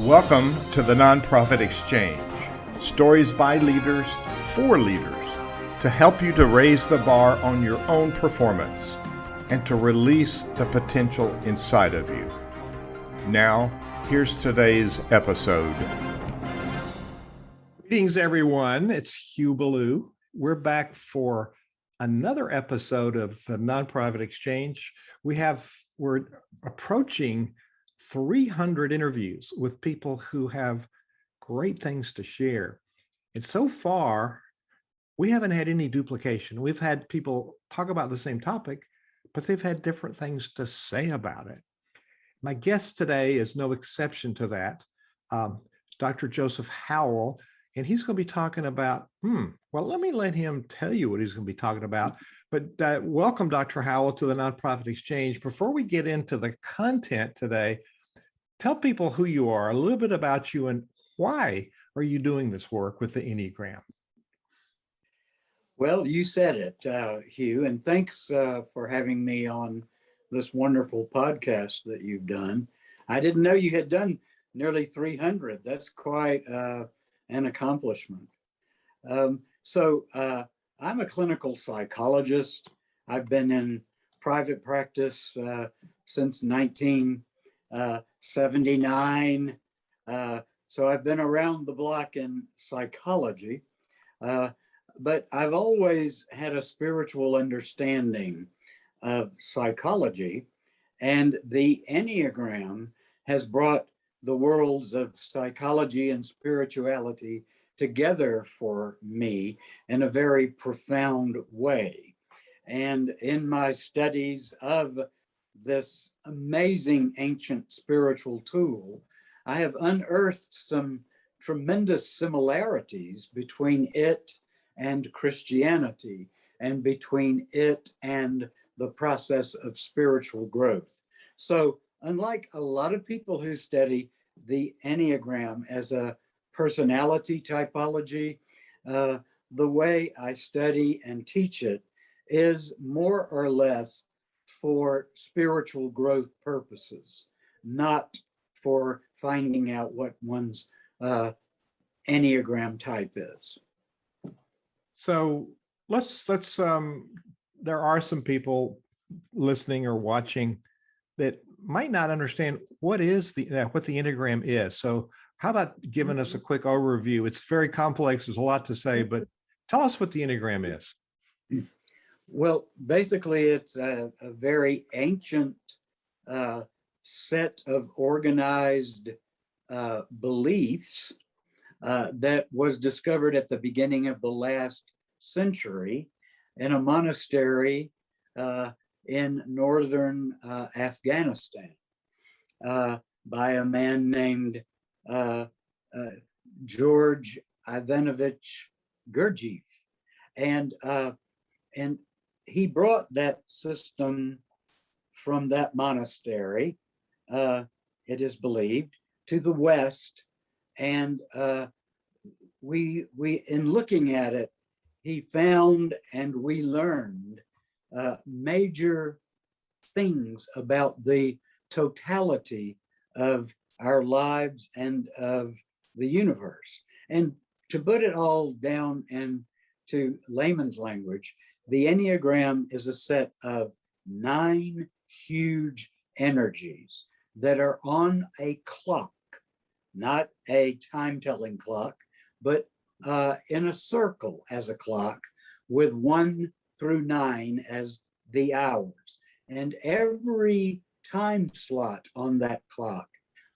Welcome to the Nonprofit Exchange. Stories by leaders for leaders to help you to raise the bar on your own performance and to release the potential inside of you. Now, here's today's episode. Greetings, everyone. It's Hugh Ballou. We're back for another episode of the Nonprofit Exchange. We're approaching 300 interviews with people who have great things to share. And so far, we haven't had any duplication. We've had people talk about the same topic, but they've had different things to say about it. My guest today is no exception to that. Dr. Joseph Howell, and he's going to be talking about, let me let him tell you what he's going to be talking about. But welcome, Dr. Howell, to the Nonprofit Exchange. Before we get into the content today, tell people who you are, a little bit about you, and why are you doing this work with the Enneagram? Well, you said it, Hugh, and thanks for having me on this wonderful podcast that you've done. I didn't know you had done nearly 300. That's quite an accomplishment. So I'm a clinical psychologist. I've been in private practice since 1979. So I've been around the block in psychology, but I've always had a spiritual understanding of psychology, and the Enneagram has brought the worlds of psychology and spirituality together for me in a very profound way. And in my studies of this amazing ancient spiritual tool, I have unearthed some tremendous similarities between it and Christianity, and between it and the process of spiritual growth. So unlike a lot of people who study the Enneagram as a personality typology, the way I study and teach it is more or less for spiritual growth purposes, not for finding out what one's Enneagram type is. So let's there are some people listening or watching that might not understand what the Enneagram is. So how about giving us a quick overview? It's very complex. There's a lot to say, but tell us what the Enneagram is. Well, basically, it's a very ancient set of organized beliefs that was discovered at the beginning of the last century in a monastery in northern Afghanistan by a man named George Ivanovich Gurdjieff. And he brought that system from that monastery, it is believed, to the West. And we in looking at it, he found and we learned major things about the totality of our lives and of the universe. And to put it all down into layman's language, the Enneagram is a set of 9 huge energies that are on a clock, not a time-telling clock, but in a circle as a clock with 1 through 9 as the hours. And every time slot on that clock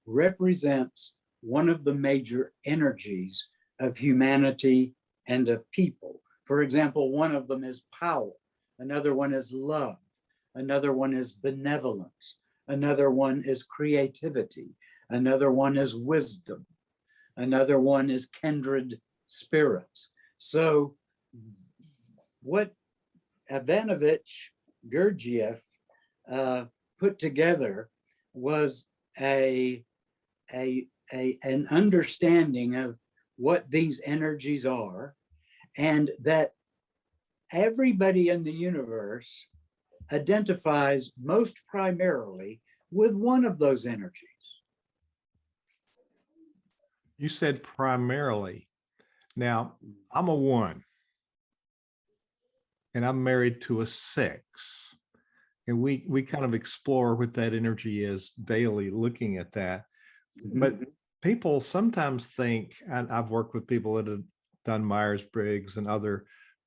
represents one of the major energies of humanity and of people. For example, one of them is power, another one is love, another one is benevolence, another one is creativity, another one is wisdom, another one is kindred spirits. So what Ivanovich Gurdjieff put together was an understanding of what these energies are, and that everybody in the universe identifies most primarily with one of those energies. You said primarily. Now, I'm a 1 and I'm married to a 6. And we kind of explore what that energy is daily looking at that. But people sometimes think, and I've worked with people that have done Myers-Briggs and other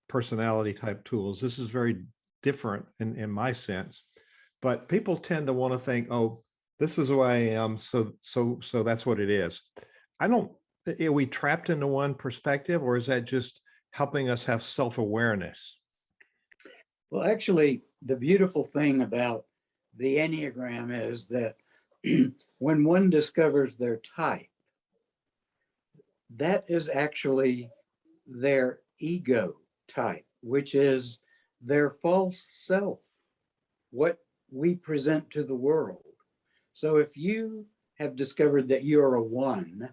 personality type tools. This is very different in my sense. But people tend to want to think, oh, this is who I am. So that's what it is. I don't, are we trapped into one perspective, or is that just helping us have self-awareness? Well, actually, the beautiful thing about the Enneagram is that when one discovers their type, that is actually their ego type, which is their false self, what we present to the world. So if you have discovered that you're a 1,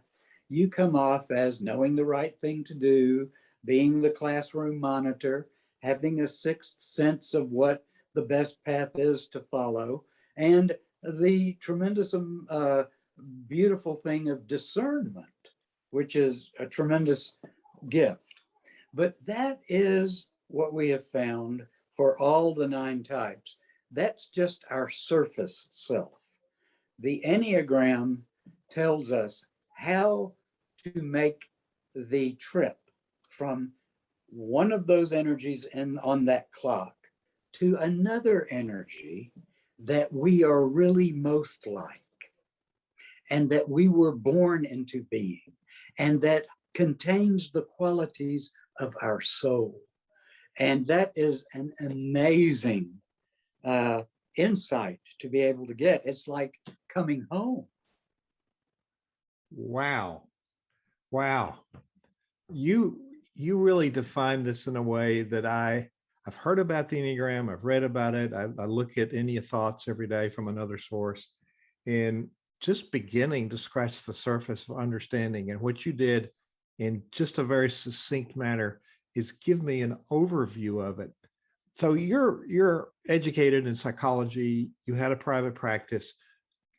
you come off as knowing the right thing to do, being the classroom monitor, having a sixth sense of what the best path is to follow, and the tremendous, beautiful thing of discernment, which is a tremendous gift. But that is what we have found for all the 9 types. That's just our surface self. The Enneagram tells us how to make the trip from one of those energies on that clock to another energy that we are really most like, and that we were born into being, and that contains the qualities of our soul. And that is an amazing insight to be able to get. It's like coming home. Wow. Wow. You really define this in a way that I've heard about the Enneagram. I've read about it. I look at Ennea thoughts every day from another source, and just beginning to scratch the surface of understanding. And what you did in just a very succinct manner is give me an overview of it. So you're educated in psychology. You had a private practice,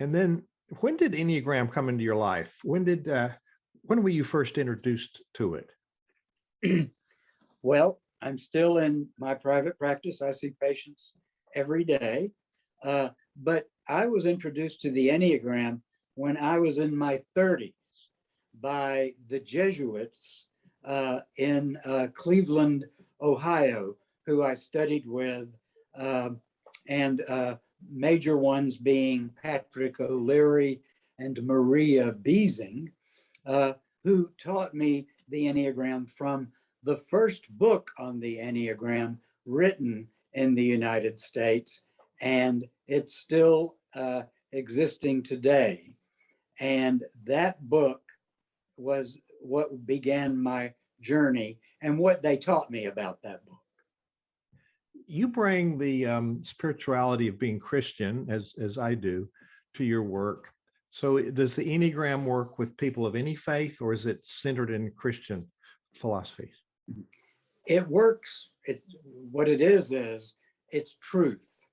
and then when did Enneagram come into your life? When were you first introduced to it? Well, I'm still in my private practice. I see patients every day. But I was introduced to the Enneagram when I was in my 30s by the Jesuits in Cleveland, Ohio, who I studied with, and major ones being Patrick O'Leary and Maria Beesing, who taught me the Enneagram from the first book on the Enneagram written in the United States, and it's still existing today. And that book was what began my journey and what they taught me about that book. You bring the spirituality of being Christian, as I do, to your work. So does the Enneagram work with people of any faith, or is it centered in Christian philosophies? It works. What it is it's truth,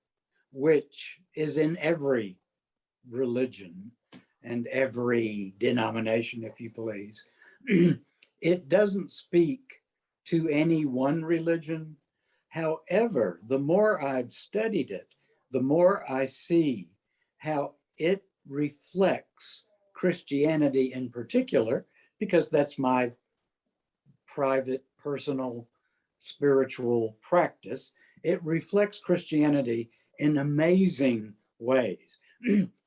which is in every religion and every denomination, if you please. It doesn't speak to any one religion. However, the more I've studied it, the more I see how it reflects Christianity in particular, because that's my private, personal, spiritual practice. It reflects Christianity in amazing ways.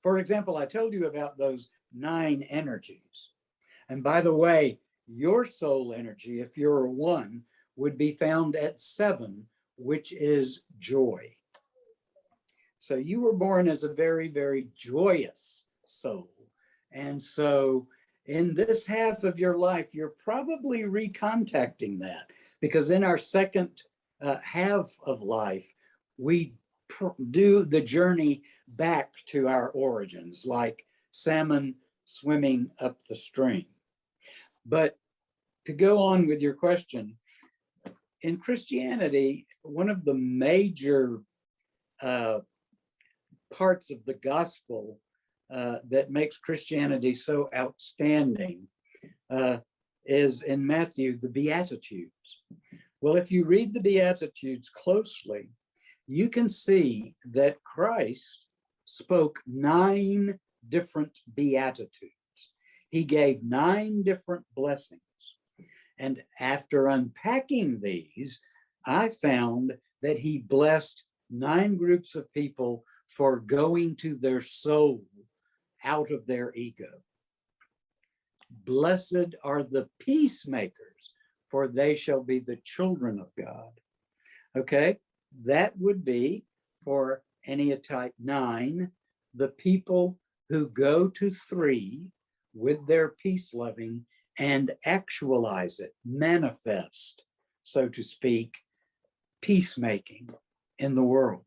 For example, I told you about those 9 energies. And by the way, your soul energy, if you're a 1, would be found at 7, which is joy. So you were born as a very, very joyous soul. And so in this half of your life, you're probably recontacting that, because in our second half of life, we do the journey back to our origins, like salmon swimming up the stream. But to go on with your question, in Christianity, one of the major parts of the gospel that makes Christianity so outstanding is in Matthew, the Beatitudes. Well, if you read the Beatitudes closely, you can see that Christ spoke 9 different Beatitudes. He gave 9 different blessings. And after unpacking these, I found that he blessed 9 groups of people for going to their soul out of their ego. Blessed are the peacemakers, for they shall be the children of God. Okay, that would be for Enneatype 9, the people who go to 3 with their peace loving and actualize it, manifest, so to speak, peacemaking in the world.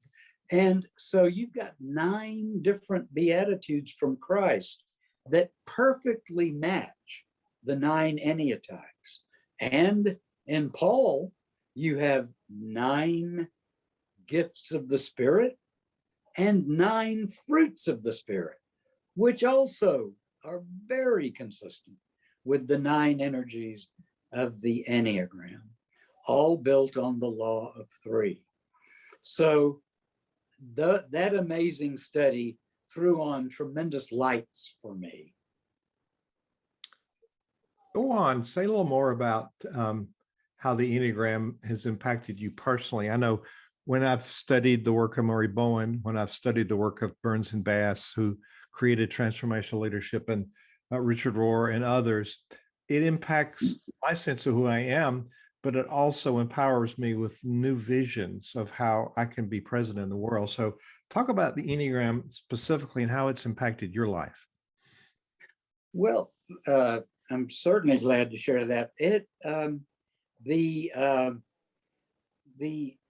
And so you've got 9 different Beatitudes from Christ that perfectly match the 9 Enneatypes. And in Paul, you have 9 gifts of the Spirit and 9 fruits of the Spirit, which also are very consistent with the 9 energies of the Enneagram, all built on the law of 3. So that amazing study threw on tremendous lights for me. Go on, say a little more about how the Enneagram has impacted you personally. I know when I've studied the work of Murray Bowen, when I've studied the work of Burns and Bass, who created transformational leadership, and Richard Rohr and others, it impacts my sense of who I am, but it also empowers me with new visions of how I can be present in the world. So talk about the Enneagram specifically and how it's impacted your life. Well, I'm certainly glad to share that.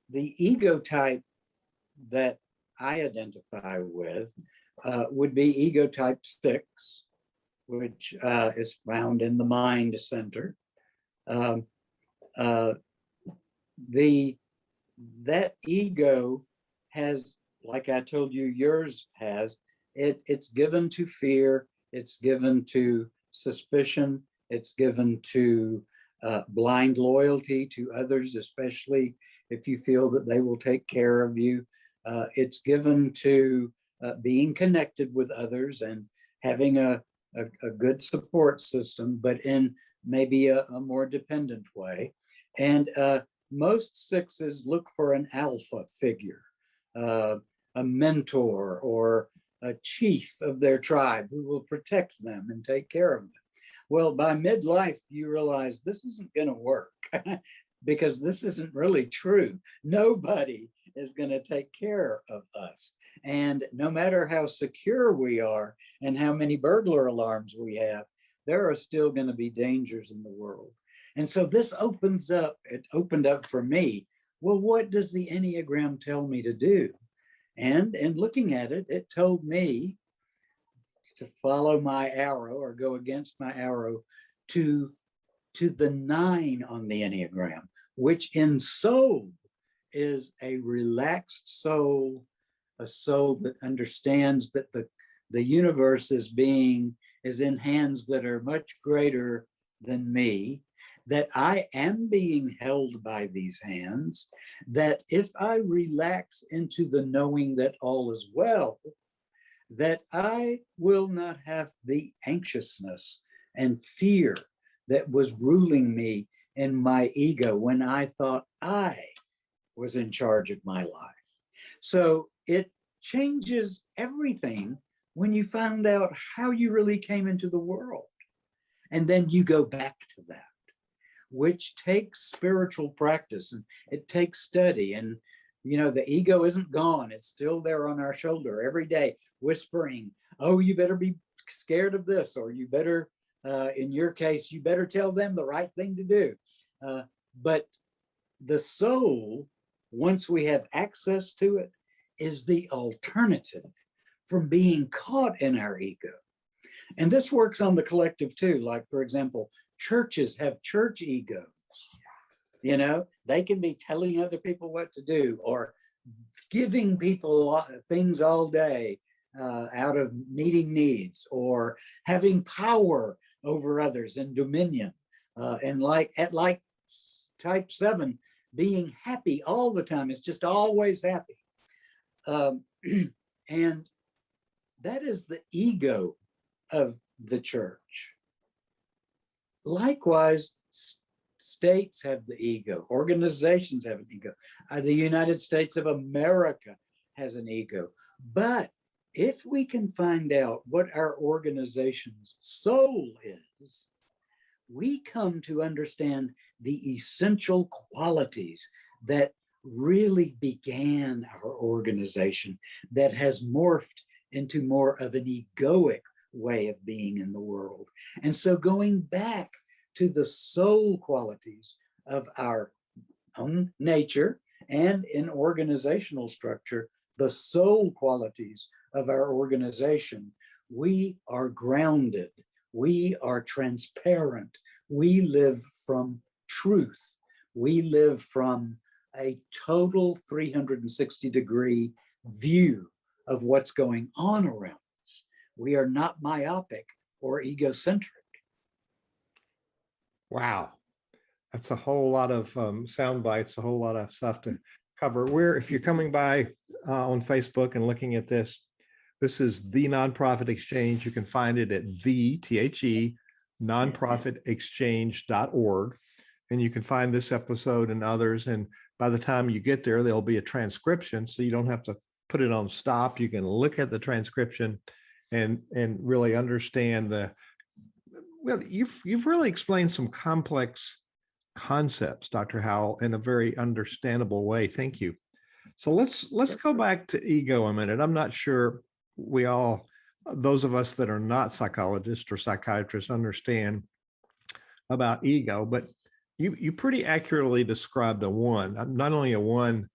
The ego type that I identify with would be ego type 6, which is found in the mind center. That ego has, like I told you, yours has, it's given to fear, it's given to suspicion, it's given to blind loyalty to others, especially if you feel that they will take care of you. It's given to being connected with others and having a good support system, but in maybe a more dependent way. And most 6s look for an alpha figure, a mentor or a chief of their tribe who will protect them and take care of them. Well, by midlife, you realize this isn't going to work because this isn't really true. Nobody is going to take care of us. And no matter how secure we are and how many burglar alarms we have, there are still going to be dangers in the world. And so this it opened up for me. Well, what does the Enneagram tell me to do? And in looking at it, it told me to follow my arrow or go against my arrow to the 9 on the Enneagram, which in soul is a relaxed soul, a soul that understands that the universe is in hands that are much greater than me, that I am being held by these hands, that if I relax into the knowing that all is well, that I will not have the anxiousness and fear that was ruling me in my ego when I thought I was in charge of my life. So it changes everything when you find out how you really came into the world. And then you go back to that, which takes spiritual practice and it takes study. And, you know, the ego isn't gone. It's still there on our shoulder every day, whispering, oh, you better be scared of this, or you better, in your case, you better tell them the right thing to do. But the soul, once we have access to it, is the alternative from being caught in our ego. And this works on the collective too. Like, for example, churches have church egos. You know, they can be telling other people what to do or giving people things all day out of meeting needs, or having power over others and dominion. And like type 7, being happy all the time. It's just always happy. And that is the ego of the church. Likewise, states have the ego, organizations have an ego. The United States of America has an ego. But if we can find out what our organization's soul is, we come to understand the essential qualities that really began our organization, that has morphed into more of an egoic way of being in the world. And so going back to the soul qualities of our own nature and in organizational structure, the soul qualities of our organization, we are grounded, we are transparent, we live from truth, we live from a total 360-degree view of what's going on around us. We are not myopic or egocentric. Wow. That's a whole lot of sound bites, a whole lot of stuff to cover. If you're coming by on Facebook and looking at this, this is The Nonprofit Exchange. You can find it at nonprofitexchange.org. And you can find this episode and others. And by the time you get there, there'll be a transcription. So you don't have to put it on stop. You can look at the transcription and really understand well, you've really explained some complex concepts, Dr. Howell, in a very understandable way. Thank you. So let's go back to ego a minute. I'm not sure those of us that are not psychologists or psychiatrists understand about ego, but you pretty accurately described a one. I'm not only a one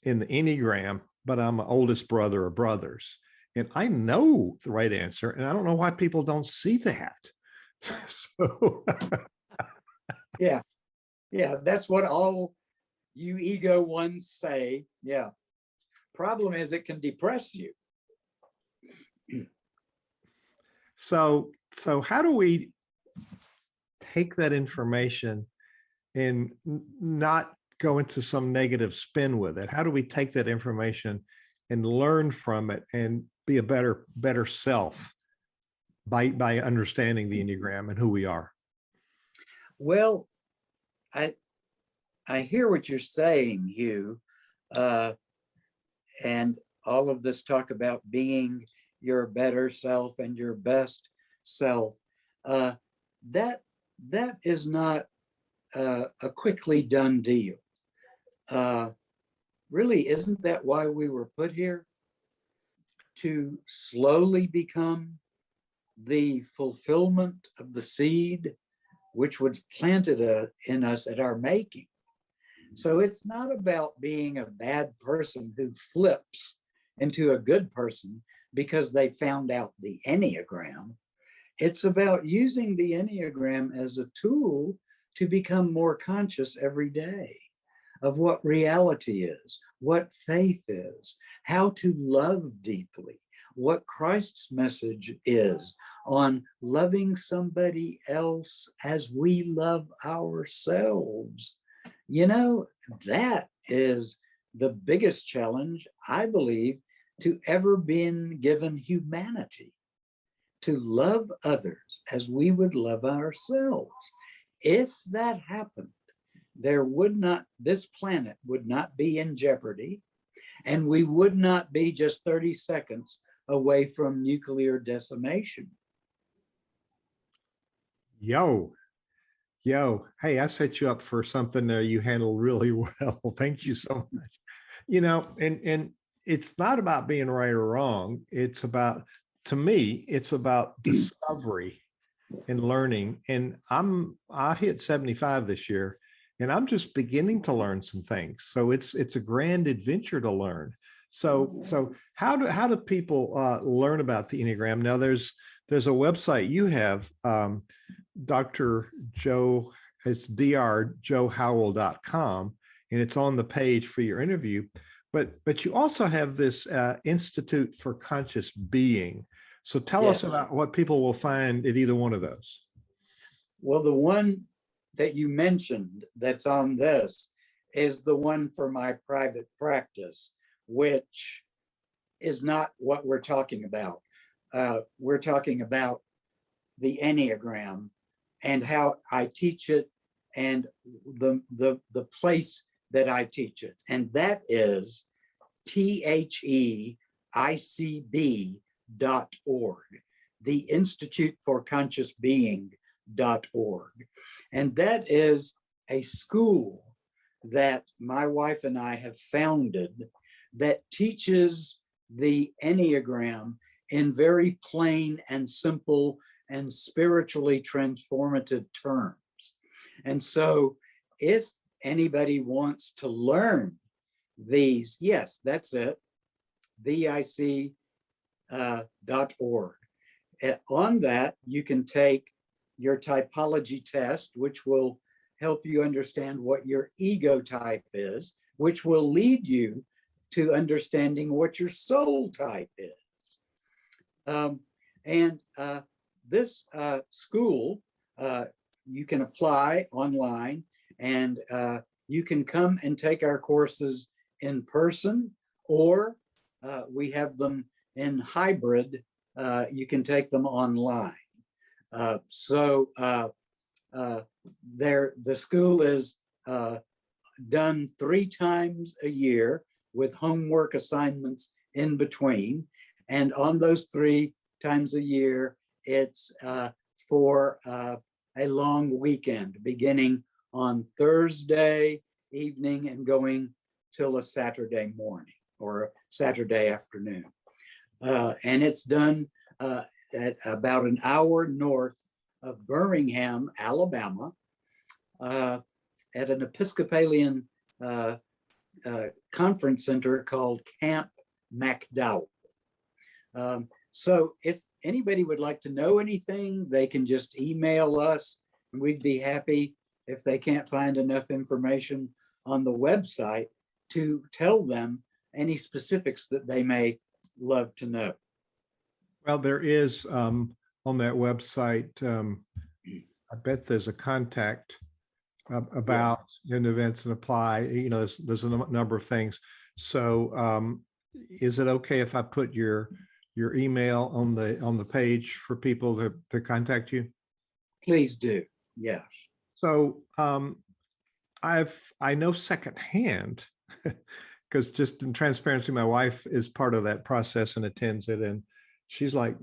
in the Enneagram, but I'm an oldest brother of brothers. And I know the right answer, and I don't know why people don't see that. So yeah, that's what all you ego ones say. Yeah. Problem is it can depress you. So how do we take that information and not go into some negative spin with it? How do we take that information and learn from it and be a better self by understanding the Enneagram and who we are? Well, I hear what you're saying, Hugh, and all of this talk about being your better self and your best self. That is not a quickly done deal. Really, isn't that why we were put here? To slowly become the fulfillment of the seed which was planted in us at our making. So it's not about being a bad person who flips into a good person because they found out the Enneagram. It's about using the Enneagram as a tool to become more conscious every day of what reality is, what faith is, how to love deeply, what Christ's message is on loving somebody else as we love ourselves. You know, that is the biggest challenge, I believe, to ever been given humanity, to love others as we would love ourselves. If that happened, this planet would not be in jeopardy, and we would not be just 30 seconds away from nuclear decimation. Yo, hey, I set you up for something there you handled really well. Thank you so much. You know, and it's not about being right or wrong. It's about, to me, it's about discovery and learning. And I hit 75 this year, and I'm just beginning to learn some things. So it's a grand adventure to learn. So how do people learn about the Enneagram? Now there's a website you have, Dr. Joe, it's drjoehowell.com, and it's on the page for your interview. But you also have this Institute for Conscious Being. So tell us about what people will find at either one of those. Well, the one that you mentioned that's on this is the one for my private practice, which is not what we're talking about. We're talking about the Enneagram and how I teach it and the place that I teach it. And that is THEICB.org, the Institute for Conscious Being.org. And that is a school that my wife and I have founded that teaches the Enneagram in very plain and simple and spiritually transformative terms. And so if anybody wants to learn these, yes, that's it, THEIC.org. On that, you can take your typology test, which will help you understand what your ego type is, which will lead you to understanding what your soul type is. This school, you can apply online, and you can come and take our courses in person, or we have them in hybrid. You can take them online. The school is done 3 times a year with homework assignments in between. And on those 3 times a year, it's for a long weekend, beginning on Thursday evening and going till a Saturday morning or Saturday afternoon. And it's done at about an hour north of Birmingham, Alabama, at an Episcopalian conference center called Camp McDowell. So if anybody would like to know anything, they can just email us, and we'd be happy, if they can't find enough information on the website, to tell them any specifics that they may love to know. Well, there is on that website, I bet there's a contact about events and apply. You know, there's a number of things. So is it okay if I put your email on the page for people to contact you? Please do. Yes. So I know secondhand, because just in transparency, my wife is part of that process and attends it, and she's like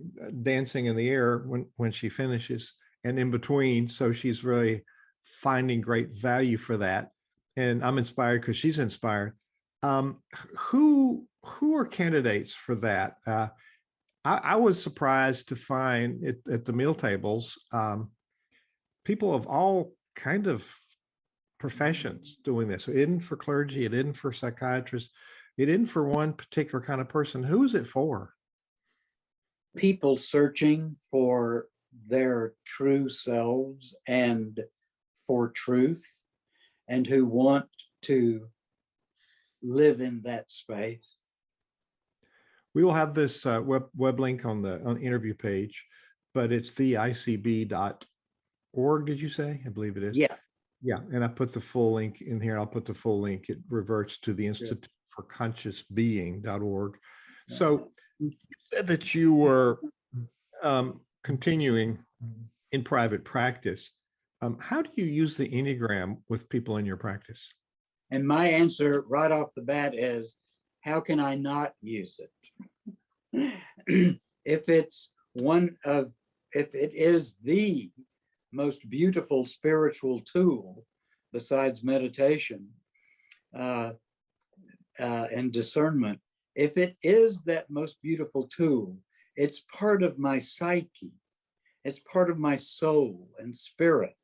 dancing in the air when she finishes and in between. So she's really finding great value for that, and I'm inspired because she's inspired. Who are candidates for that? I was surprised to find it at the meal tables, people of all kind of professions doing this. It isn't for clergy, it isn't for psychiatrists, it isn't for one particular kind of person. Who is it for? People searching for their true selves and for truth, and who want to live in that space. We will have this web link on the interview page, but it's theicb.org, did you say? I believe it is. Yes. Yeah, and I put the full link in here. I'll put the full link. It reverts to the Institute for Conscious Being.org. So you said that you were continuing in private practice. How do you use the Enneagram with people in your practice? And my answer right off the bat is, how can I not use it? If it is the most beautiful spiritual tool besides meditation and discernment, if it is that most beautiful tool, it's part of my psyche, it's part of my soul and spirit.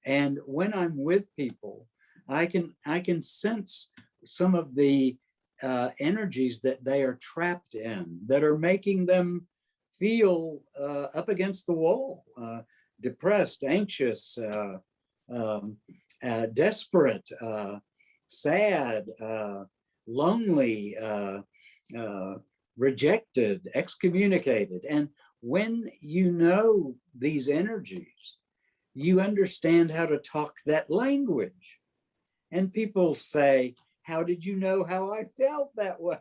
And when I'm with people, I can sense some of the energies that they are trapped in, that are making them feel up against the wall, depressed, anxious, desperate, sad, lonely, rejected, excommunicated. And when you know these energies, you understand how to talk that language. And people say, how did you know how I felt that way?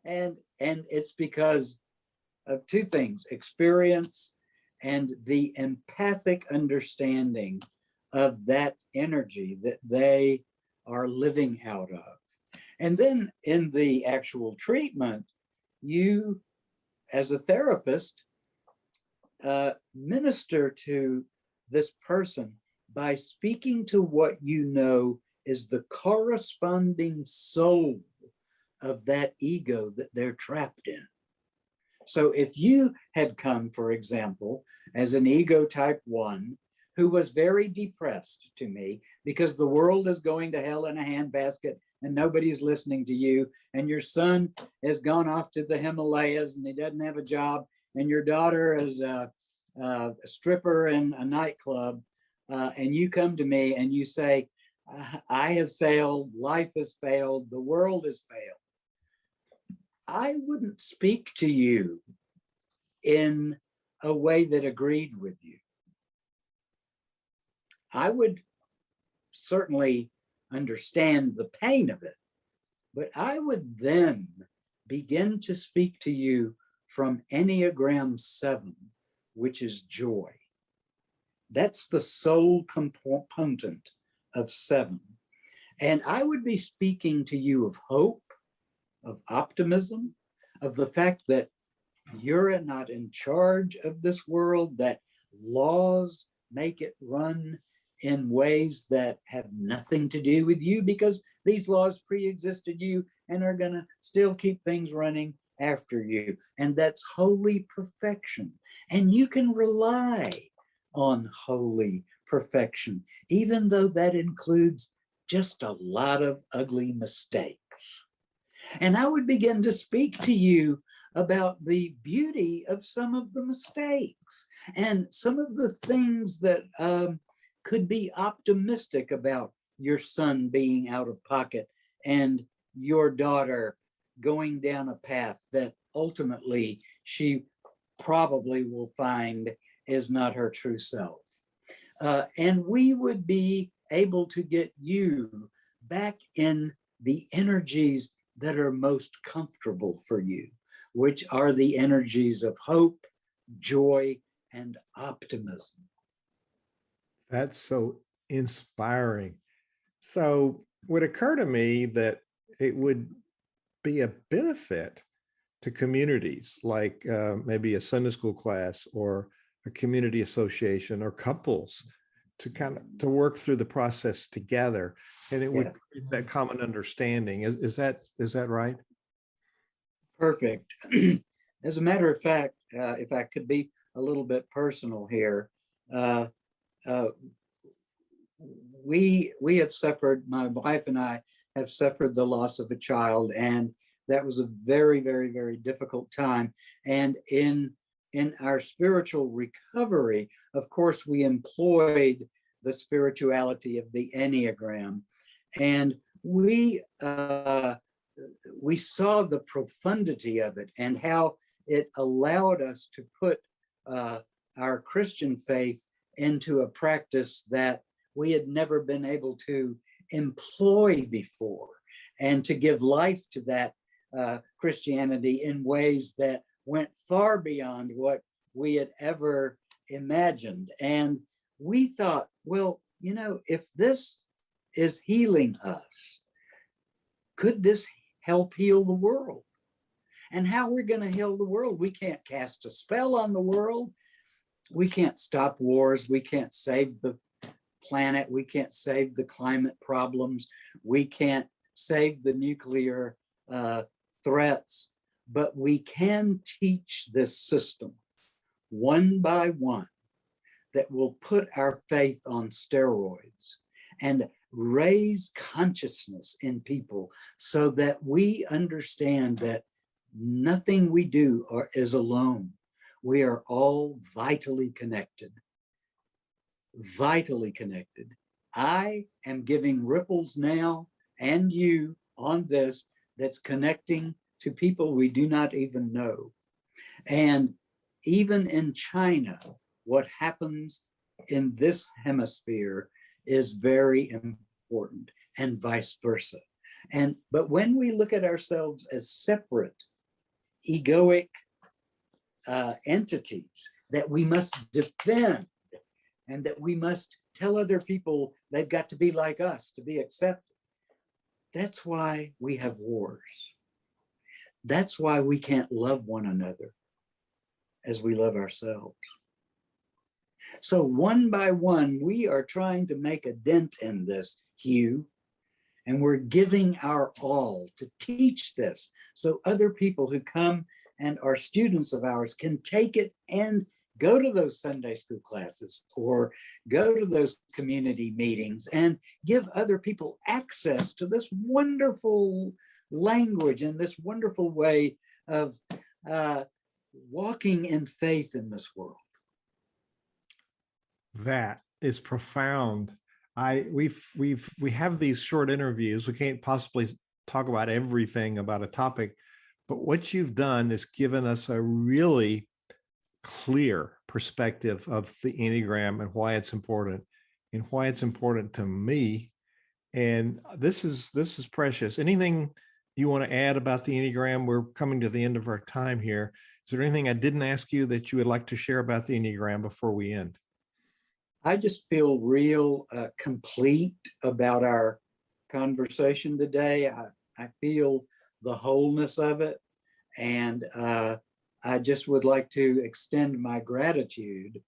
And it's because of two things: experience and the empathic understanding of that energy that they are living out of. And then in the actual treatment, you, as a therapist, minister to this person by speaking to what you know is the corresponding soul of that ego that they're trapped in. So if you had come, for example, as an ego type 1 who was very depressed to me because the world is going to hell in a handbasket and nobody's listening to you, and your son has gone off to the Himalayas and he doesn't have a job, and your daughter is a stripper in a nightclub, and you come to me and you say, I have failed, life has failed, the world has failed, I wouldn't speak to you in a way that agreed with you. I would certainly understand the pain of it, but I would then begin to speak to you from Enneagram 7, which is joy. That's the soul component of 7. And I would be speaking to you of hope, of optimism, of the fact that you're not in charge of this world, that laws make it run in ways that have nothing to do with you because these laws pre-existed you and are going to still keep things running after you. And that's holy perfection. And you can rely on holy perfection, even though that includes just a lot of ugly mistakes. And I would begin to speak to you about the beauty of some of the mistakes and some of the things that could be optimistic about your son being out of pocket and your daughter going down a path that ultimately she probably will find is not her true self. And we would be able to get you back in the energies that are most comfortable for you, which are the energies of hope, joy, and optimism. That's so inspiring. So it would occur to me that it would be a benefit to communities like maybe a Sunday school class or a community association or couples to work through the process together, and it would create that common understanding. Is that right? Perfect. As a matter of fact, if I could be a little bit personal here, we have suffered, my wife and I have suffered the loss of a child, and that was a very, very, very difficult time. And in our spiritual recovery, of course, we employed the spirituality of the Enneagram, and we saw the profundity of it and how it allowed us to put our Christian faith into a practice that we had never been able to employ before, and to give life to that Christianity in ways that went far beyond what we had ever imagined. And we thought, well, if this is healing us, could this help heal the world? And how we're going to heal the world? We can't cast a spell on the world. We can't stop wars. We can't save the planet. We can't save the climate problems. We can't save the nuclear threats. But we can teach this system one by one that will put our faith on steroids and raise consciousness in people so that we understand that nothing we do is alone. We are all vitally connected. Vitally connected. I am giving ripples now, and you on this, that's connecting to people we do not even know. And even in China, what happens in this hemisphere is very important, and vice versa. But when we look at ourselves as separate, egoic entities that we must defend and that we must tell other people they've got to be like us to be accepted, that's why we have wars. That's why we can't love one another as we love ourselves. So one by one, we are trying to make a dent in this, Hugh, and we're giving our all to teach this so other people who come and are students of ours can take it and go to those Sunday school classes or go to those community meetings and give other people access to this wonderful language and this wonderful way of walking in faith in this world. That is profound. We have these short interviews. We can't possibly talk about everything about a topic, but what you've done is given us a really clear perspective of the Enneagram and why it's important to me. And this is precious. Anything you want to add about the Enneagram? We're coming to the end of our time here. Is there anything I didn't ask you that you would like to share about the Enneagram before we end? I just feel real complete about our conversation today. I feel the wholeness of it. And I just would like to extend my gratitude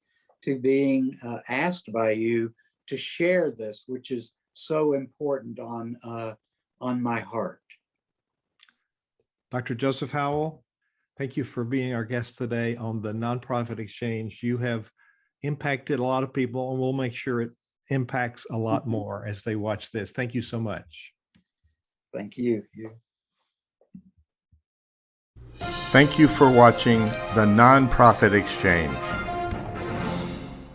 to being asked by you to share this, which is so important on my heart. Dr. Joseph Howell, thank you for being our guest today on the Nonprofit Exchange. You have impacted a lot of people, and we'll make sure it impacts a lot more as they watch this. Thank you so much. Thank you. Thank you for watching the Nonprofit Exchange.